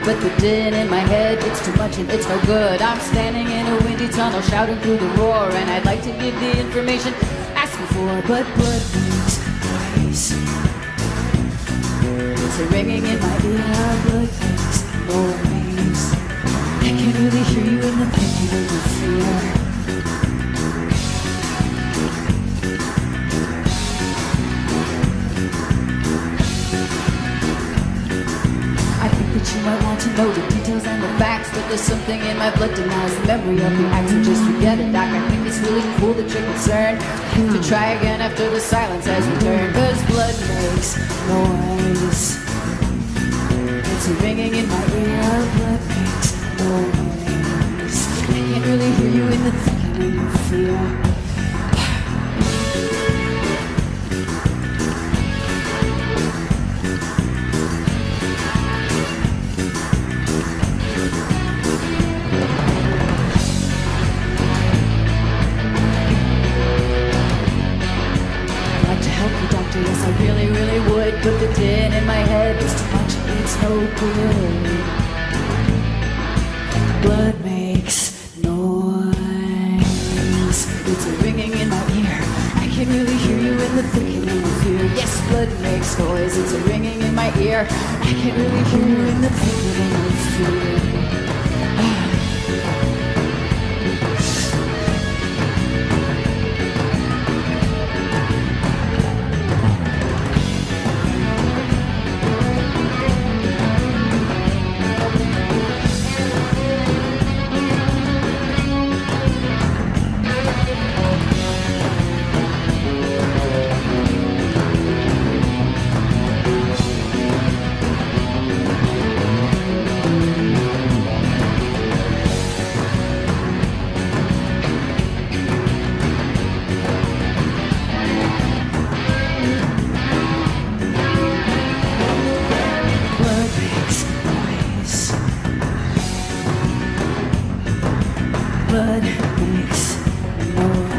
but the din in my head, it's too much and it's no good. I'm standing in a windy tunnel shouting through the roar, and I'd like to give the information asking for, but blood makes noise. It's a ringing in my ear, blood makes noise. I can really hear you in the picture of your fear. You might want to know the details and the facts, but there's something in my blood denies the memory of the act, so just forget it, Doc. I think it's really cool that you're concerned to try again after the silence has returned, cause blood makes noise. It's a ringing in my ear, blood makes noise. I can't really hear you in the thinking of your fear. Yes, I really, really would, but the din in my head is too much, it's no good. Blood makes noise. It's a ringing in my ear. I can really hear you in the thinking of the fear. Yes, blood makes noise. It's a ringing in my ear. I can really hear you in the thinking of the fear. Blood makes noise.